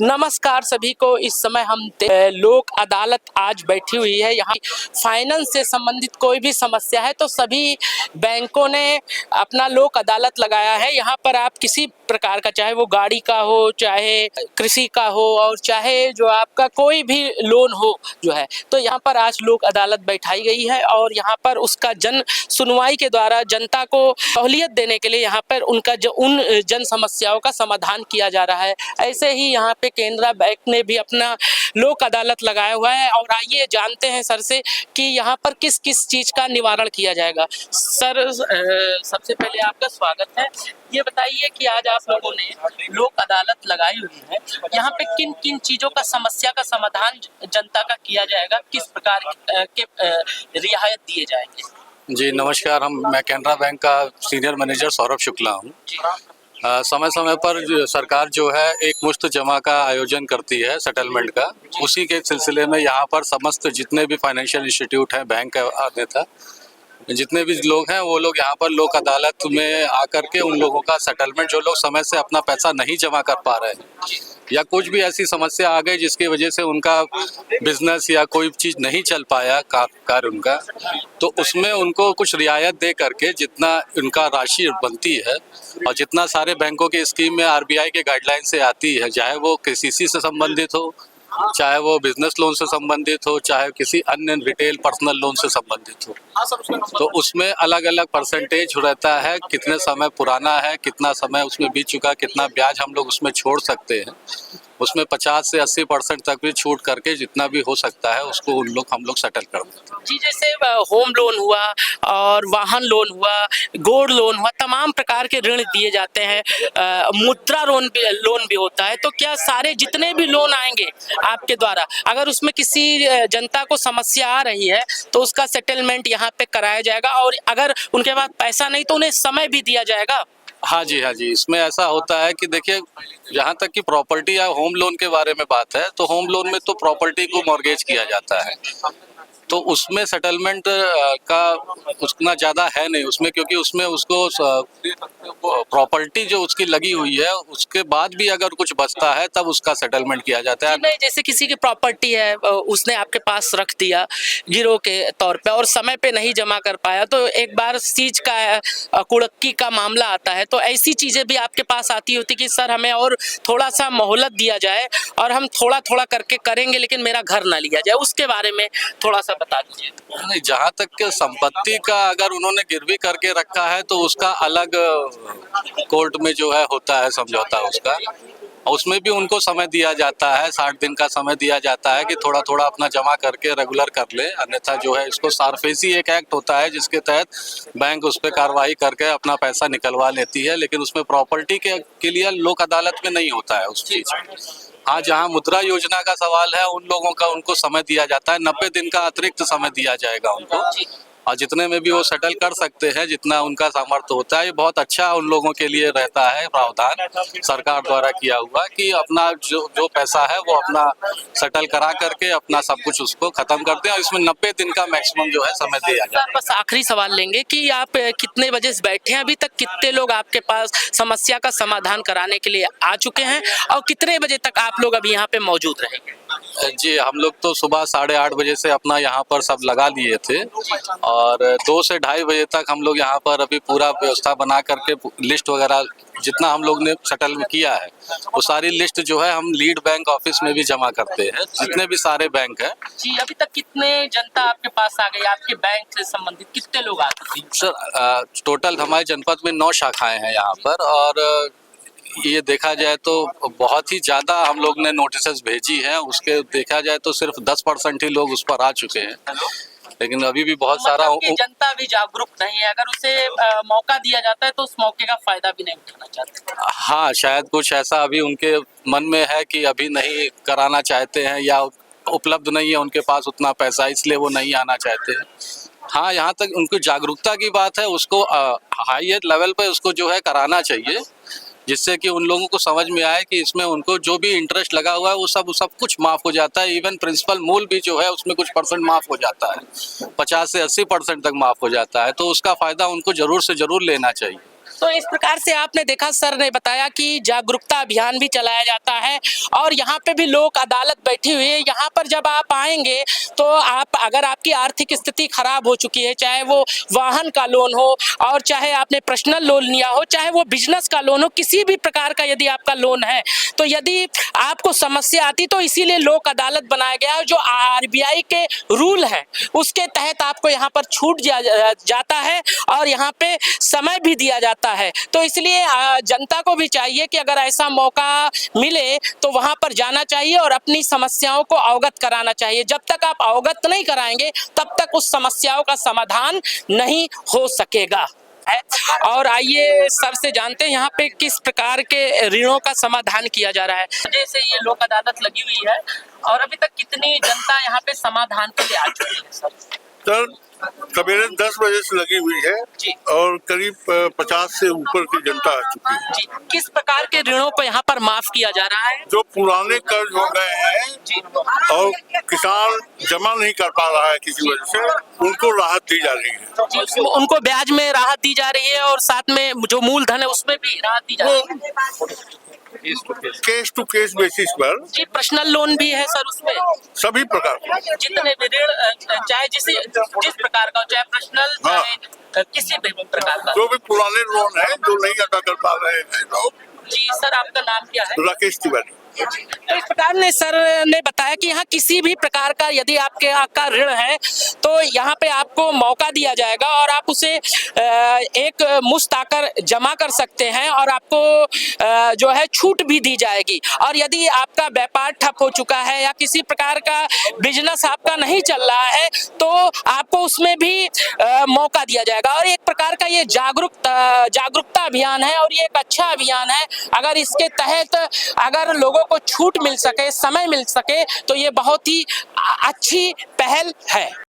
नमस्कार सभी को। इस समय हम लोक अदालत आज बैठी हुई है। यहाँ फाइनेंस से संबंधित कोई भी समस्या है तो सभी बैंकों ने अपना लोक अदालत लगाया है। यहाँ पर आप किसी प्रकार का, चाहे वो गाड़ी का हो, चाहे कृषि का हो, और चाहे जो आपका कोई भी लोन हो जो है, तो यहाँ पर आज लोक अदालत बैठाई गई है और यहाँ पर उसका जन सुनवाई के द्वारा जनता को सहूलियत देने के लिए यहाँ पर उनका जो उन जन समस्याओं का समाधान किया जा रहा है। ऐसे ही यहाँ पे केनरा बैंक ने भी अपना लोक अदालत लगाया हुआ है और आइए जानते हैं सर से कि यहाँ पर किस किस चीज का निवारण किया जाएगा। सर सबसे पहले आपका स्वागत है। ये बताइए कि आज आप लोगों ने लोक अदालत लगाई हुई है, यहाँ पे किन किन चीजों का समस्या का समाधान जनता का किया जाएगा, किस प्रकार के रियायत दिए जाएंगे? जी नमस्कार, मैं केनरा बैंक का सीनियर मैनेजर सौरभ शुक्ला हूँ। समय समय पर सरकार जो है एक मुश्त जमा का आयोजन करती है सेटलमेंट का। उसी के सिलसिले में यहाँ पर समस्त जितने भी फाइनेंशियल इंस्टीट्यूट हैं, बैंक अन्यथा जितने भी लोग हैं वो लोग यहाँ पर लोक अदालत में आकर के उन लोगों का सेटलमेंट, जो लोग समय से अपना पैसा नहीं जमा कर पा रहे हैं या कुछ भी ऐसी समस्या आ गई जिसकी वजह से उनका बिजनेस या कोई चीज़ नहीं चल पाया कार्य उनका, तो उसमें उनको कुछ रियायत दे करके जितना उनका राशि बनती है और जितना सारे बैंकों की स्कीम में आरबीआई के गाइडलाइन से आती है, चाहे वो केसीसी से संबंधित हो, चाहे वो बिजनेस लोन से संबंधित हो, चाहे किसी अन्य रिटेल पर्सनल लोन से संबंधित हो, तो उसमें अलग अलग परसेंटेज रहता है। कितने समय पुराना है, कितना समय उसमें बीत चुका, कितना ब्याज हम लोग उसमें छोड़ सकते हैं, उसमें 50 से 80% तक भी छूट करके जितना भी हो सकता है उसको हम लोग सेटल कर देते हैं। जी, जैसे होम लोन हुआ और वाहन लोन हुआ, गोल्ड लोन हुआ, तमाम प्रकार के ऋण दिए जाते हैं। मुद्रा लोन भी होता है। तो क्या सारे जितने भी लोन आएंगे आपके द्वारा, अगर उसमें किसी जनता को समस्या आ रही है तो उसका सेटलमेंट यहाँ पे कराया जाएगा, और अगर उनके पास पैसा नहीं तो उन्हें समय भी दिया जाएगा? हाँ जी, इसमें ऐसा होता है कि देखिए, जहाँ तक कि प्रॉपर्टी या होम लोन के बारे में बात है, तो होम लोन में तो प्रॉपर्टी को मॉर्गेज किया जाता है, तो उसमें सेटलमेंट का उतना ज़्यादा है नहीं उसमें, क्योंकि उसमें उसको प्रॉपर्टी जो उसकी लगी हुई है उसके बाद भी अगर कुछ बचता है तब उसका सेटलमेंट किया जाता है। नहीं, जैसे किसी की प्रॉपर्टी है, उसने आपके पास रख दिया गिरोह के तौर पे और समय पे नहीं जमा कर पाया, तो एक बार सीज का कुड़क्की का मामला आता है, तो ऐसी चीजें भी आपके पास आती होती कि सर हमें और थोड़ा सा मोहलत दिया जाए और हम थोड़ा थोड़ा करके करेंगे लेकिन मेरा घर ना लिया जाए, उसके बारे में थोड़ा सा बता दीजिए। नहीं, जहाँ तक कि संपत्ति का अगर उन्होंने गिरवी करके रखा है तो उसका अलग कोर्ट में जो है होता है समझौता उसका, उसमें भी उनको समय दिया जाता है, 60 दिन का समय दिया जाता है कि थोड़ा थोड़ा अपना जमा करके रेगुलर कर ले, अन्यथा जो है इसको सारफेसी एक एक्ट होता है जिसके तहत बैंक उस पर कार्रवाई करके अपना पैसा निकलवा लेती है, लेकिन उसमें प्रॉपर्टी के लिए लोक अदालत में नहीं होता है उस चीज़ में। हाँ, जहाँ मुद्रा योजना का सवाल है उन लोगों का उनको समय दिया जाता है, 90 दिन का अतिरिक्त समय दिया जाएगा उनको, और जितने में भी वो सेटल कर सकते हैं जितना उनका सामर्थ्य होता है। ये बहुत अच्छा उन लोगों के लिए रहता है प्रावधान सरकार द्वारा किया हुआ कि अपना जो पैसा है वो अपना सेटल करा करके अपना सब कुछ उसको खत्म करते हैं, और इसमें 90 दिन का मैक्सिमम जो है समय दिया जाता है। बस आखिरी सवाल लेंगे कि आप कितने बजे से बैठे हैं, अभी तक कितने लोग आपके पास समस्या का समाधान कराने के लिए आ चुके हैं, और कितने बजे तक आप लोग अभी यहाँ पे मौजूद रहेंगे? जी, हम लोग तो सुबह 8:30 बजे से अपना यहाँ पर सब लगा लिए थे और 2 से 2:30 बजे तक हम लोग यहाँ पर अभी पूरा व्यवस्था बना करके लिस्ट वगैरह जितना हम लोग ने सेटल किया है वो सारी लिस्ट जो है हम लीड बैंक ऑफिस में भी जमा करते हैं, जितने भी सारे बैंक हैं। जी, अभी तक कितने जनता आपके पास आ गई, आपके बैंक से संबंधित कितने लोग आते थे? सर टोटल हमारे जनपद में 9 शाखाएं हैं यहाँ पर, और ये देखा जाए तो बहुत ही ज़्यादा हम लोग ने नोटिसेस भेजी हैं, उसके देखा जाए तो सिर्फ 10% ही लोग उस पर आ चुके हैं, लेकिन अभी भी बहुत सारा जनता भी जागरूक नहीं है। अगर उसे मौका दिया जाता है तो उस मौके का फायदा भी नहीं उठाना चाहते। हाँ, शायद कुछ ऐसा अभी उनके मन में है कि अभी नहीं कराना चाहते हैं या उपलब्ध नहीं है उनके पास उतना पैसा, इसलिए वो नहीं आना चाहते हैं। हाँ, यहाँ तक उनको जागरूकता की बात है, उसको हाईएस्ट लेवल पे उसको जो है कराना चाहिए, जिससे कि उन लोगों को समझ में आए कि इसमें उनको जो भी इंटरेस्ट लगा हुआ है वो सब कुछ माफ़ हो जाता है। इवन प्रिंसिपल मूल भी जो है उसमें कुछ परसेंट माफ़ हो जाता है, 50 से 80% तक माफ़ हो जाता है, तो उसका फ़ायदा उनको ज़रूर से ज़रूर लेना चाहिए। तो इस प्रकार से आपने देखा, सर ने बताया कि जागरूकता अभियान भी चलाया जाता है और यहाँ पे भी लोक अदालत बैठी हुई है। यहाँ पर जब आप आएंगे तो आप, अगर आपकी आर्थिक स्थिति खराब हो चुकी है, चाहे वो वाहन का लोन हो और चाहे आपने पर्सनल लोन लिया हो, चाहे वो बिजनेस का लोन हो, किसी भी प्रकार का यदि आपका लोन है, तो यदि आपको समस्या आती तो इसीलिए लोक अदालत बनाया गया है। जो आरबीआई के रूल है उसके तहत आपको यहाँ पर छूट जाता है और यहाँ पे समय भी दिया जाता है। तो इसलिए जनता को भी चाहिए कि अगर ऐसा मौका मिले तो वहां पर जाना चाहिए और अपनी समस्याओं को अवगत कराना चाहिए। जब तक आप अवगत नहीं कराएंगे तब तक उस समस्याओं का समाधान नहीं हो सकेगा। और आइए सर से जानते हैं यहाँ पे किस प्रकार के ऋणों का समाधान किया जा रहा है। जैसे ये लोक अदालत लगी हुई है और अभी तक कितनी जनता यहाँ पे समाधान के लिए आ चुकी है सर? सर सवेरे 10 बजे से लगी हुई है जी। और करीब 50 से ऊपर की जनता आ चुकी है। जी, किस प्रकार के ऋणों को यहाँ पर माफ किया जा रहा है? जो पुराने कर्ज हो गए हैं जी। और किसान जमा नहीं कर पा रहा है किसी वजह से, उनको राहत दी जा रही है। जी, उनको ब्याज में राहत दी जा रही है और साथ में जो मूलधन है उसमें भी राहत दी जा रही है। केस टू केस बेसिस पर जी, पर्सनल लोन भी है सर उसमें? सभी प्रकार के जितने भी ऋण, चाहे जिस प्रकार का, चाहे पर्सनल, चाहे किसी भी प्रकार का, जो भी पुराने लोन है जो नहीं अदा कर पा रहे हैं लोग। जी सर, आपका नाम क्या है? राकेश तिवारी। तो इस प्रकार ने सर ने बताया कि यहाँ किसी भी प्रकार का यदि आपके आपका ऋण है तो यहाँ पे आपको मौका दिया जाएगा और आप उसे एक मुश्त आकर जमा कर सकते हैं और आपको जो है छूट भी दी जाएगी। और यदि आपका व्यापार ठप हो चुका है या किसी प्रकार का बिजनेस आपका नहीं चल रहा है तो आपको उसमें भी मौका दिया जाएगा। और एक प्रकार का ये जागरूकता अभियान है और ये एक अच्छा अभियान है। अगर इसके तहत अगर लोगों को छूट मिल सके, समय मिल सके तो ये बहुत ही अच्छी पहल है।